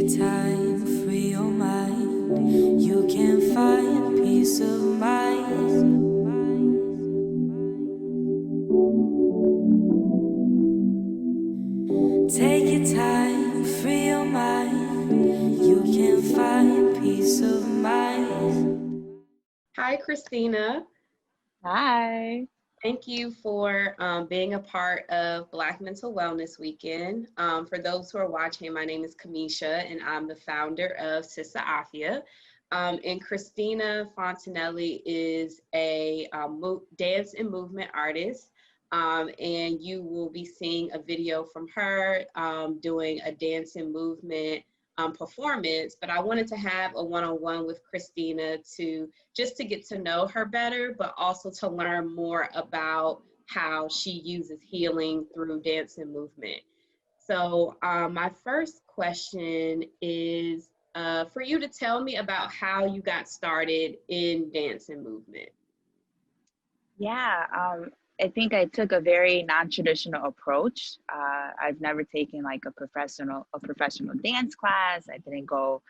your time, free your mind. You can find peace of mind. Take your time, free your mind. You can find peace of mind. Hi, Christina. Hi. Thank you for being a part of Black Mental Wellness Weekend. For those who are watching, my name is Kamisha, and I'm the founder of Sister Afia. And Christina Fontenelle is a dance and movement artist. And you will be seeing a video from her doing a dance and movement performance, but I wanted to have a one-on-one with Christina to get to know her better, but also to learn more about how she uses healing through dance and movement. So my first question is for you to tell me about how you got started in dance and movement. Yeah, I think I took a very non-traditional approach. I've never taken like a professional dance class. I didn't go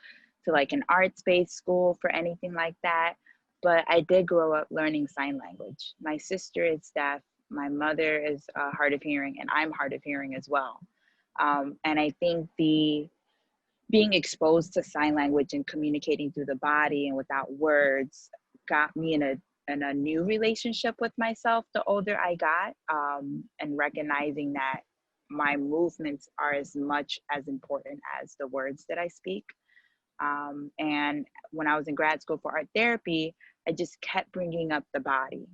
to like an arts-based school for anything like that. But I did grow up learning sign language. My sister is deaf. My mother is hard of hearing, and I'm hard of hearing as well. And I think being exposed to sign language and communicating through the body and without words got me in a new relationship with myself the older I got, and recognizing that my movements are as much as important as the words that I speak. And when I was in grad school for art therapy, I just kept bringing up the body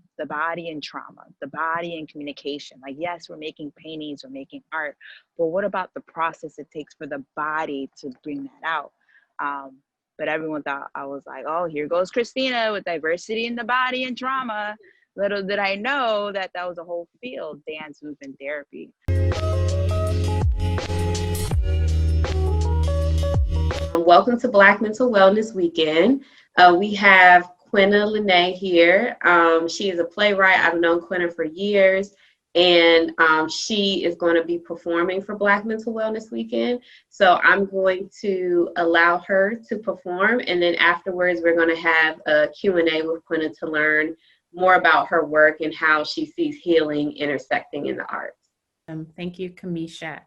and trauma, the body and communication. Like, yes, we're making paintings, we're making art, but what about the process it takes for the body to bring that out? But everyone thought I was like, oh, here goes Christina with diversity in the body and trauma. Little did I know that that was a whole field, dance, movement therapy. Welcome to Black Mental Wellness Weekend. We have Quynna Lene here. She is a playwright. I've known Quynna for years, and she is going to be performing for Black Mental Wellness Weekend. So I'm going to allow her to perform, and then afterwards we're going to have a Q&A with Quynna to learn more about her work and how she sees healing intersecting in the arts. Thank you, Kamisha.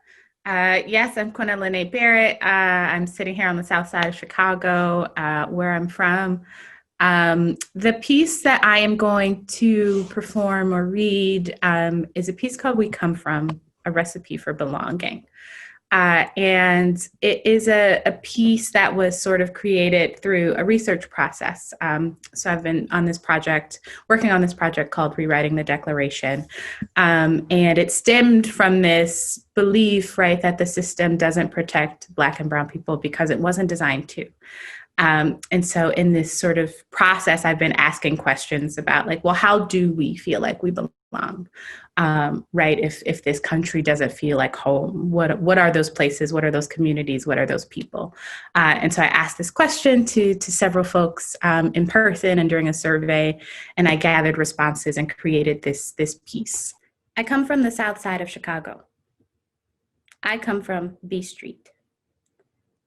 Yes, I'm Quynna Lene Barrett. I'm sitting here on the south side of Chicago, where I'm from. The piece that I am going to perform or read is a piece called We Come From, a Recipe for Belonging. And it is a piece that was sort of created through a research process. So I've been on this project, working on this project called Rewriting the Declaration. And it stemmed from this belief, right, that the system doesn't protect Black and Brown people because it wasn't designed to. And so in this sort of process, I've been asking questions about like, well, how do we feel like we belong? Right? If this country doesn't feel like home, what are those places? What are those communities? What are those people? And so I asked this question to several folks in person and during a survey, and I gathered responses and created this piece. I come from the south side of Chicago. I come from B Street.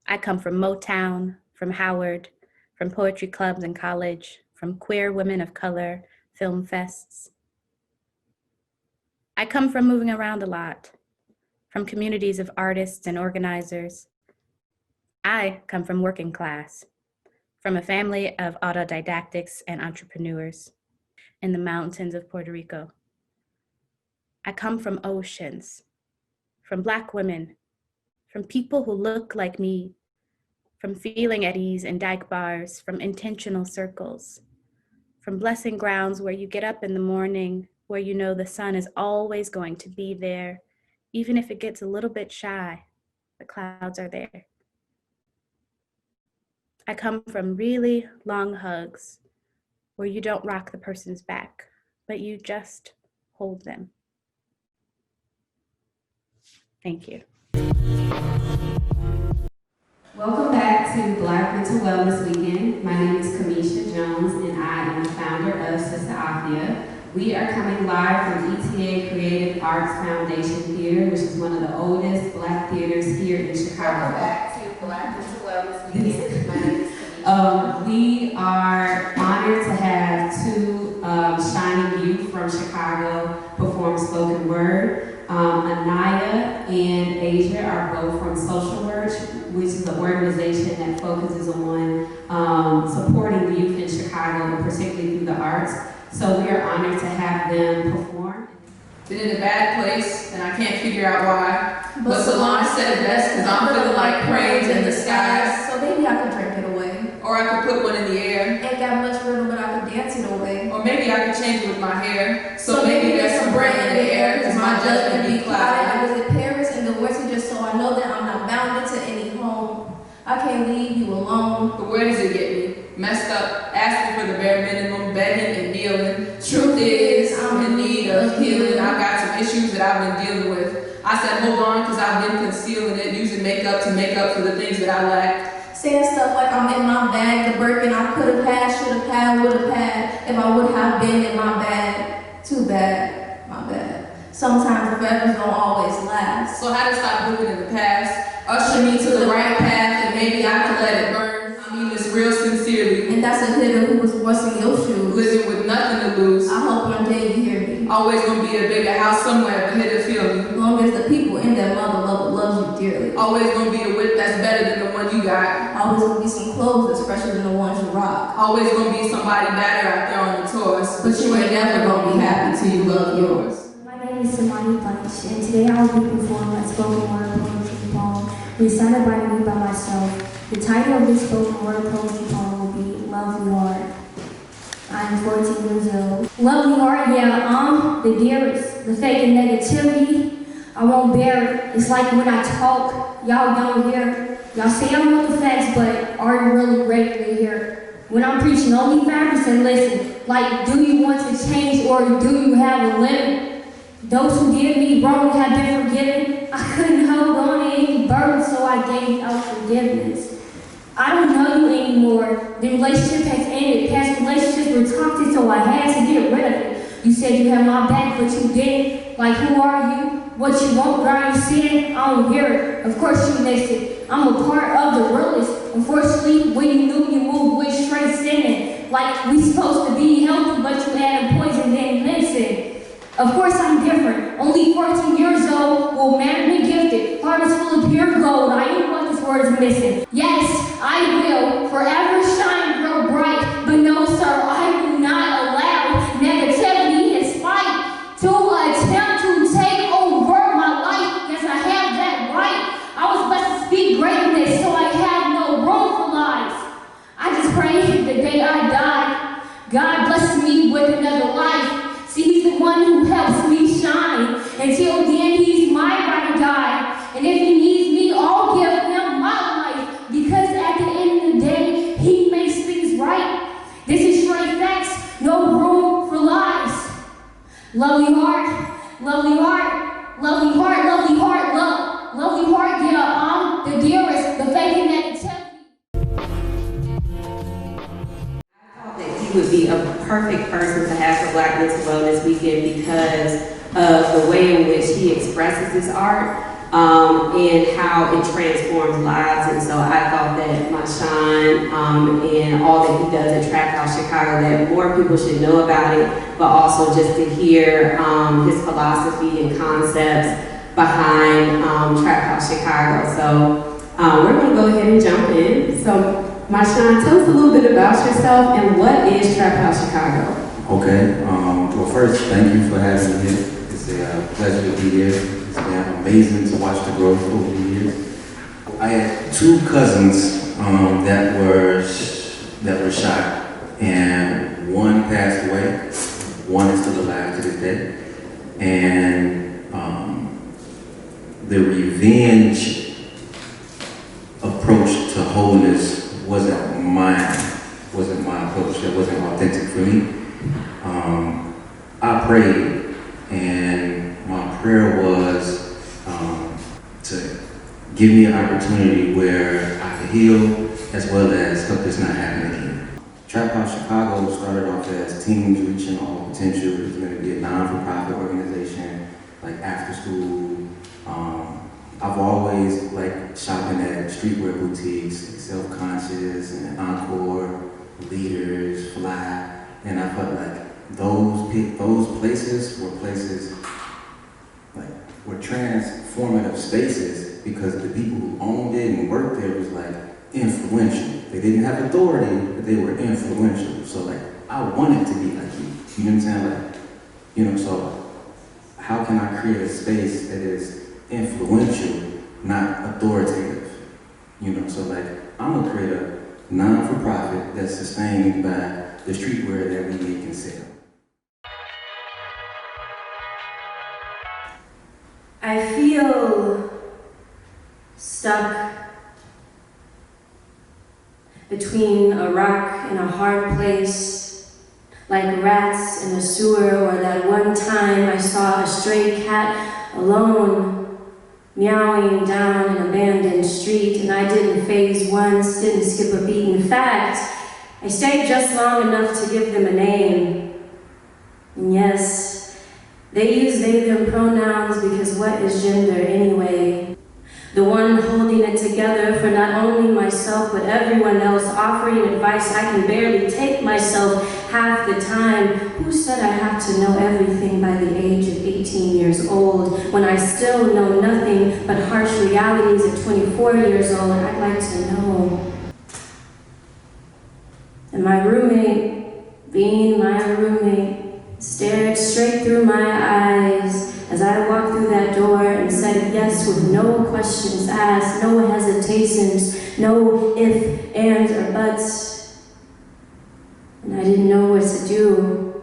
I come from Motown, from Howard, from poetry clubs in college, from queer women of color, film fests. I come from moving around a lot, from communities of artists and organizers. I come from working class, from a family of autodidactics and entrepreneurs in the mountains of Puerto Rico. I come from oceans, from Black women, from people who look like me, from feeling at ease in dyke bars, from intentional circles, from blessing grounds where you get up in the morning, where you know the sun is always going to be there, even if it gets a little bit shy, the clouds are there. I come from really long hugs where you don't rock the person's back, but you just hold them. Thank you. Welcome back to Black Mental Wellness Weekend. My name is Kamisha Jones, and I am the founder of Sister Afia. We are coming live from ETA Creative Arts Foundation Theater, which is one of the oldest Black theaters here in Chicago. Welcome back to Black Mental We are honored to have two shining youth from Chicago perform spoken word. Anaya and Asia are both from Social Work, which is an organization that focuses on supporting youth in Chicago, particularly through the arts. So we are honored to have them perform. Been in a bad place, and I can't figure out why. But Solange said it best, because I'm feeling like cranes in the skies. So maybe I could drink it away. Or I could put one in the air. Ain't got much rhythm, but I could dance it away. Or maybe I could change it with my hair. So maybe there's some brain in the air, because my judgment be clouded. I was in Paris in the winter just so I know that I'm not bound into any home. I can't leave you alone. But where does it get me? Messed up, asking for the bare minimum, begging and kneeling. Truth is, I'm in need of healing. I've got some issues that I've been dealing with. I said, hold on, because I've been concealing it, using makeup to make up for the things that I lack. Saying stuff like I'm in my bag, the Birkin I could have had, should have had, would have had, if I would have been in my bag. Too bad, my bad. Sometimes the forever's don't always last. So how to stop living in the past? Usher me to the right path, and maybe I can let it burn. I mean this real sincerely. And that's a hitter who was washing your shoes. Living with nothing to lose. I hope one day you hear me. Always gonna be a bigger house somewhere, but here to feel me. Long as the people in that mother loves you dearly. Always gonna be a whip that's better than the one you got. Always gonna be some clothes that's fresher than the ones you rock. Always gonna be somebody better out there on the tours. But you ain't never gonna be happy till you love yours. My name is SYMAND, and today I will be performing a spoken word poetry poem recited by me by myself. The title of this spoken word poetry poem will be Lovely Heart. I am 14 years old. Lovely heart, yeah, I'm the dearest. The fake and negativity, I won't bear it. It's like when I talk, y'all don't hear. Y'all say I'm with the facts, but are you really ready to hear? When I'm preaching only facts and listen, like, do you want to change or do you have a limit? Those who did me wrong have been forgiven. I couldn't hold on to any burden, so I gave out forgiveness. I don't know you anymore. The relationship has ended. Past relationships were toxic, so I had to get rid of it. You said you had my back, but you didn't. Like, who are you? What you want, where you sitting? I don't hear it. Of course you missed it. I'm a part of the realest. Unfortunately, when you knew you moved with straight sinning. Like, we supposed to be healthy, but you added poison, then listen. Of course I'm different. Only 14 years old, well, man, we gifted. Heart is full of pure gold. I ain't what this word is missing. Yes, I will forever shine, grow bright. But no, sir, I will not allow negativity and spite to attempt to take over my life. Yes, I have that right. I was blessed to speak greatness, so I have no room for lies. I just pray the day I die, God blesses me with another life. See, he's the one who helps me shine. Until then, he's my ride or die. And if he needs me, I'll give him my life. Because at the end of the day, he makes things right. This is straight facts, no room for lies. Lovely heart, lovely heart, lovely heart, lovely heart, lovely heart, yeah, I'm the dearest, the fake and negativity. He would be a perfect person to have for Black Mental Wellness Weekend because of the way in which he expresses his art and how it transforms lives. And so I thought that MASHAUN and all that he does at Trap House Chicago, that more people should know about it, but also just to hear his philosophy and concepts behind Trap House Chicago. So we're going to go ahead and jump in. So MASHAUN, tell us a little bit about yourself and what is Trap House Chicago? Okay, well first, thank you for having me here. It's a pleasure to be here. It's been amazing to watch the growth over the years. I had two cousins that were shot, and one passed away. One is still alive to this day. And the revenge approach to wholeness wasn't my approach. That wasn't authentic for me. I prayed, and my prayer was to give me an opportunity where I could heal as well as help this not happen again. Trap House Chicago started off as Teens Reaching All Potential. It was going to be a non-for-profit organization, like after school, I've always liked shopping at streetwear boutiques, like Self-Conscious and Encore, Leaders, Fly, and I felt like those places like were transformative spaces because the people who owned it and worked there was like influential. They didn't have authority, but they were influential. So like I wanted to be like you. You know what I'm saying? Like, you know, so how can I create a space that is influential, not authoritative? You know, so like I'm gonna create a non-for-profit that's sustained by the streetwear that we make and sell. I feel stuck between a rock and a hard place, like rats in a sewer, or that one time I saw a stray cat alone, meowing down an abandoned street, and I didn't phase once, didn't skip a beat. In fact, I stayed just long enough to give them a name. And yes, they use they, them pronouns because what is gender anyway? The one holding it together for not only myself but everyone else, offering advice I can barely take myself half the time. Who said I have to know everything by the age of 18 years old when I still know nothing but harsh realities at 24 years old? I'd like to know. And my roommate, being my roommate, stared straight through my eyes as I walked through that door and said yes with no questions asked, no hesitations, no if, ands, or buts. And I didn't know what to do.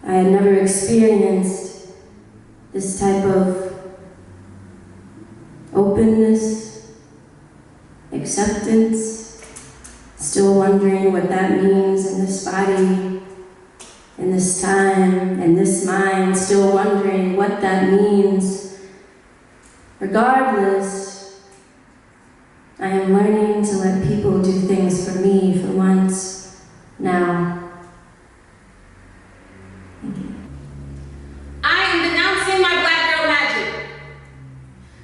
I had never experienced this type of openness, acceptance, still wondering what that means in this body, in this time, in this mind, still wondering what that means. Regardless, I am learning to let people do things for me for once now. Thank you. I am denouncing my black girl magic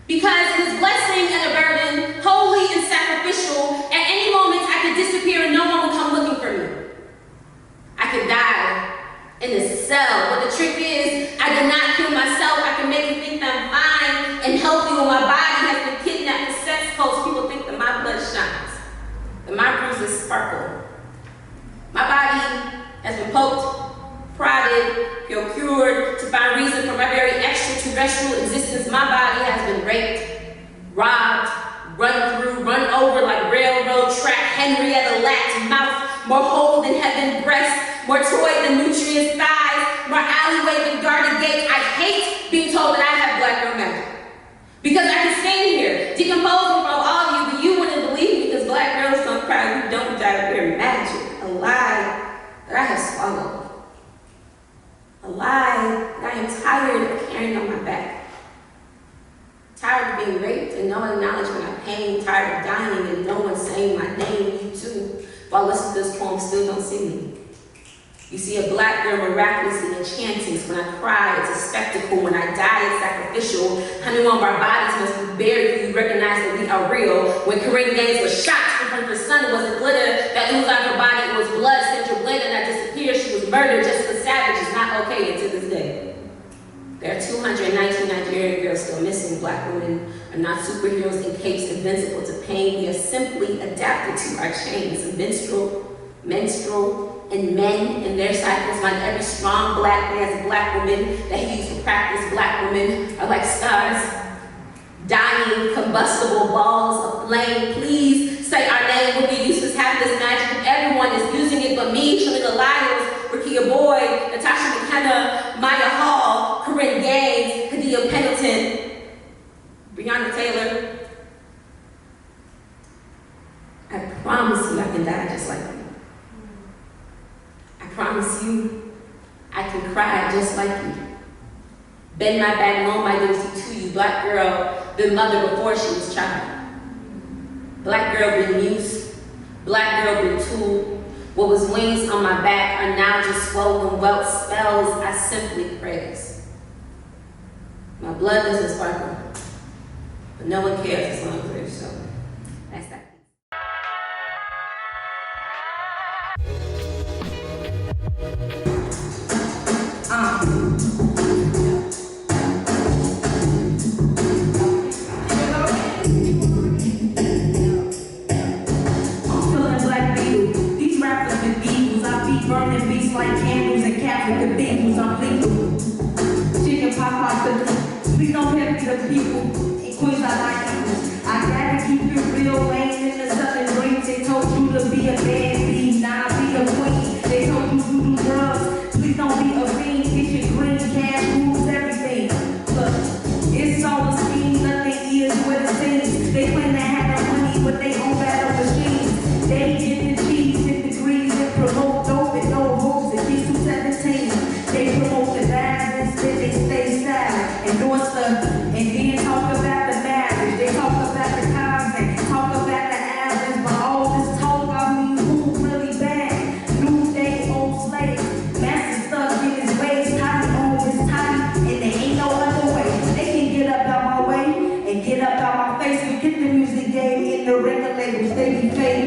because it is blessing and a burden, holy and sacrificial. At any moment I could disappear and no one would come looking for me. I could die in a cell, but the trick is I did not kill myself. I can make you think that I'm fine and healthy when my body has been kidnapped for sex cults. People think that my blood shines, that my bruises sparkle. My body has been poked, prodded, procured to find reason for my very extraterrestrial existence. My body has been raped, robbed, run through, run over like railroad track, Henrietta Lacks mouth, more whole than heaven breast, more toy than nutrient thighs, more alleyway than garden gates. I hate being told that I have black girl magic. Because I can stand here, decomposing from all of you, but you wouldn't believe me because black girls don't cry, you don't die of your magic. A lie that I have swallowed. A lie that I am tired of carrying on my back. Tired of being raped and no acknowledgement of pain. Tired of dying and no one saying my name. You too, while listening to this poem, still don't see me. You see a black girl miraculously enchanting. When I cry, it's a spectacle. When I die, it's sacrificial. Honey, one of our bodies must be buried for you recognize that we are real. When KWYN Gaines was shot in front of her son, it wasn't glitter that oozed out of her body. It was blood, central blade, and I disappeared. She was murdered. Jessica Savage is not okay to this day. There are 219 Nigerian girls still missing. Black women are not superheroes in capes invincible to pain. We are simply adapted to our chains. Menstrual, and men in their cycles, like every strong black man's black woman that he used to practice. Black women are like stars, dying, combustible balls of flame. Please say our name. Would be useless having this magic if everyone is using it but me. Shanika Lyles, Rakia Boyd, Natasha McKenna, Maya Hall, Corinne Gaines, Kadia Pendleton, Breonna Taylor. I promise you I can die just like you. I promise you, I can cry just like you. Bend my back, loan my dignity to you. Black girl, been mother before she was child. Black girl been muse. Black girl been tool. What was wings on my back are now just swollen welt spells I simply praise. My blood doesn't sparkle. But no one cares as long as they're so. That's that. Burning beats like candles and Catholic cathedrals, I'm lethal. Chicken pot hot cookies, please don't pay me the people. In Queens, I like equals. I gotta keep it real, lane in the southern dreams. They told you to be a bad bee, now be a queen. They told you to do drugs, please don't be a fiend. Get your green cash, rules everything. Look, it's all a scheme, nothing is what it seems. They claim to have the money, but they own battle machines. They get the cheese, get degrees, and promote dope and no hopes. It keeps 217. They promote the violence, then they stay silent, endorse stuff, and then talk about the marriage. They talk about the cars and talk about the islands, but all this talk about me who's really bad. New day, old slave, master stuck in his ways, tight on his tight, and there ain't no other way. They can get up out my way and get up out my face. Forget the music game in the record labels, they be fake.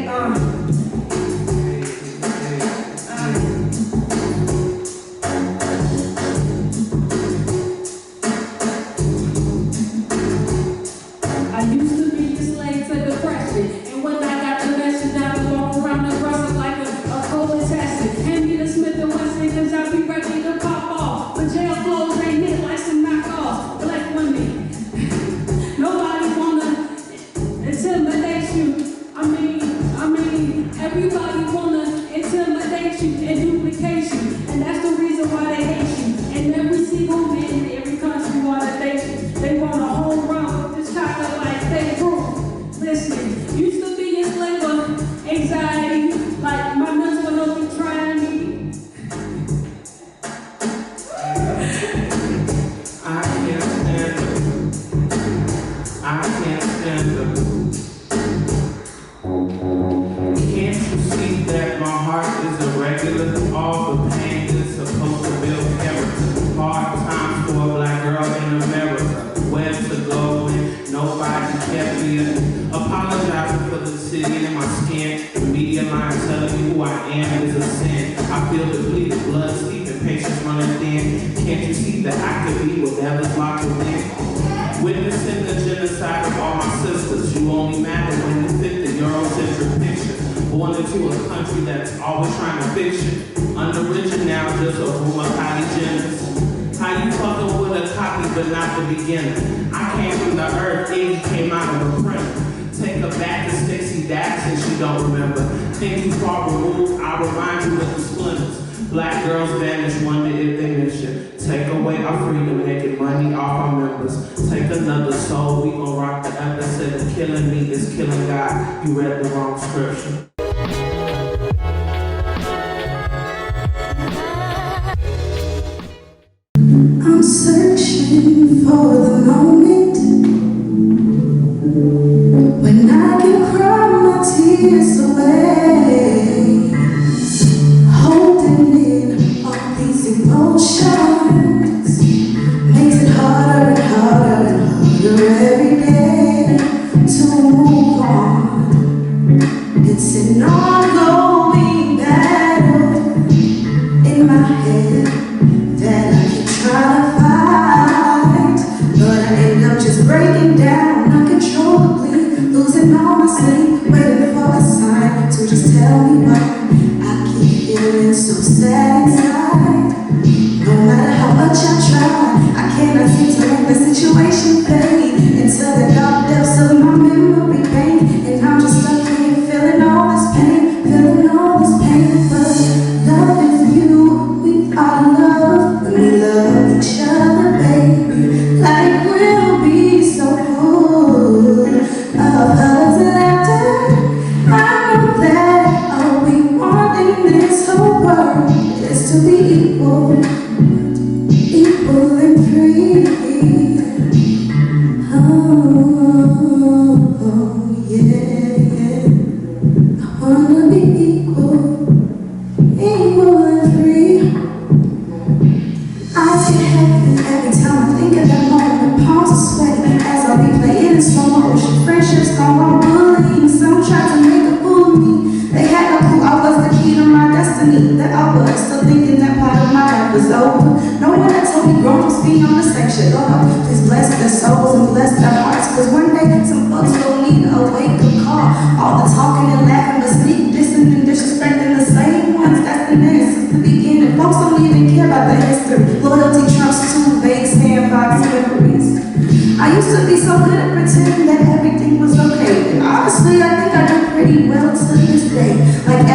Every time I think of that moment, my palms are sweaty as I replay it in slow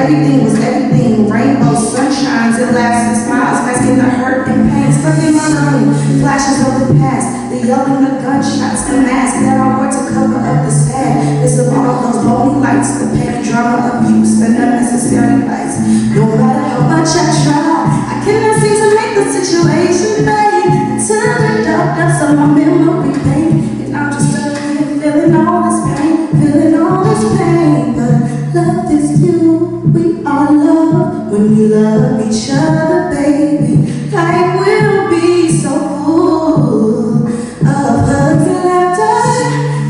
everything was everything. Rainbows, sunshines, and laughs and smiles, masking the hurt and pain. Stuck in my mind, flashes of the past, the yelling, the gunshots, the masks that I wore to cover up the sadness of all those lonely lights, the petty drama, abuse, and unnecessary lights. No matter how much I try, I cannot seem to make the situation fade. Until the darkness of my memory fade, and I'm just stuck here feeling all this pain, feeling all this pain. But love is you, we are love when we love each other, baby. Life will be so full of hugs and laughter.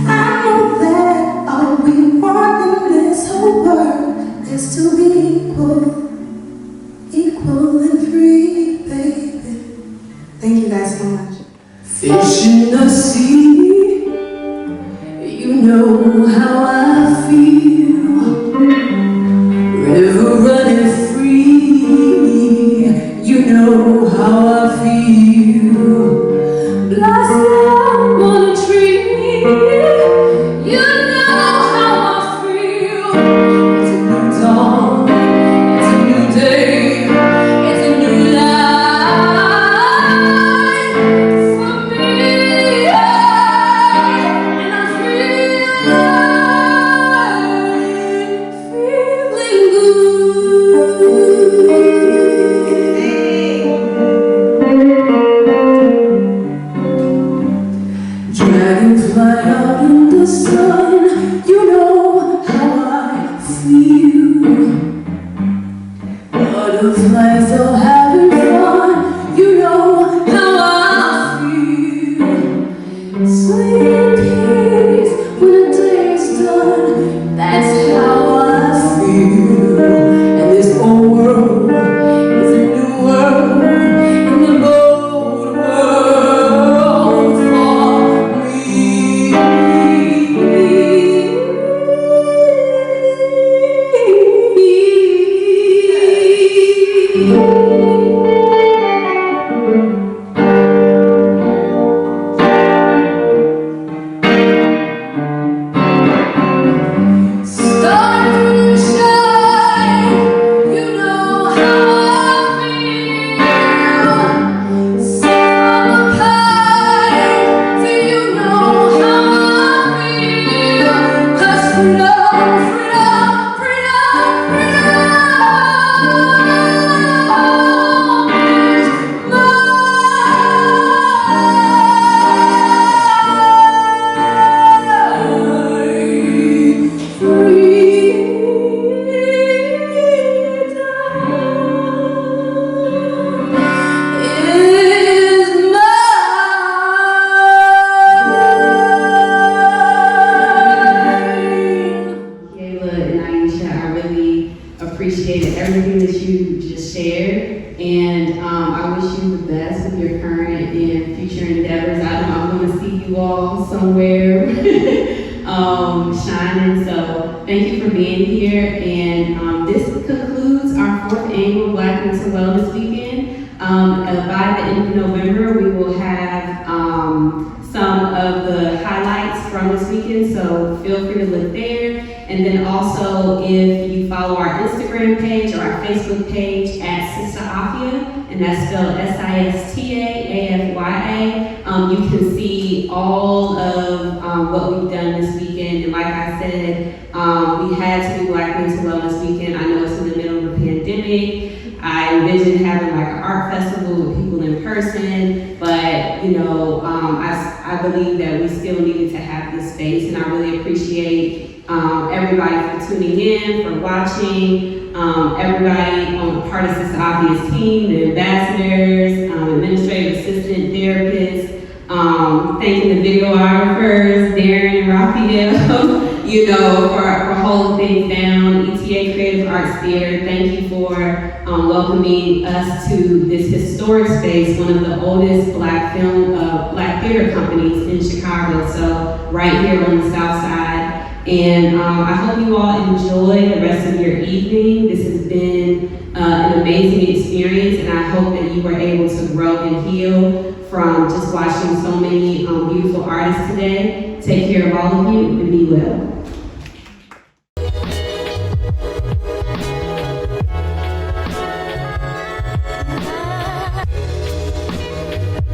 I know that all we want in this whole world is to be equal and free, baby. Thank you guys so much. Fish in the sea, you know how I feel. River running free, you know how I feel. Blossom on a tree, you know how I feel. It's a new dawn, it's a new day, it's a new life for me, and I'm feeling good. Dragonfly out in the sun, you know how I feel. Butterflies all having fun, you know how I feel. Sleep in peace when the day is done, that's how I feel. And this old world is a new world, and the old world for appreciated everything that you just shared, and I wish you the best with your current and future endeavors. I'm going to see you all somewhere shining, so thank you for being here, and this concludes our 4th annual Black Mental Wellness Weekend. By the end of November, we will have some of the highlights from this weekend, so feel free to look there. And then also, if you follow our Instagram page or our Facebook page at Sister Afia, and that's spelled SISTAAFYA, you can see all of what we've done this weekend. And like I said, we had to do Black Mental Wellness Weekend. I know it's in the middle of a pandemic. I envisioned having like an art festival with people in person, but you know, I believe that we still needed to have this space, and I really appreciate everybody for tuning in, for watching, everybody on the part of Sister Afia's team, the ambassadors, administrative assistant, therapists, thanking the videographers, Darren and Raphael, you know, for holding things down. ETA Creative Arts Theater, thank you for welcoming us to this historic space, one of the oldest Black theater companies in Chicago, so right here on the South Side. And I hope you all enjoy the rest of your evening. This has been an amazing experience, and I hope that you were able to grow and heal from just watching so many beautiful artists today. Take care of all of you and be well.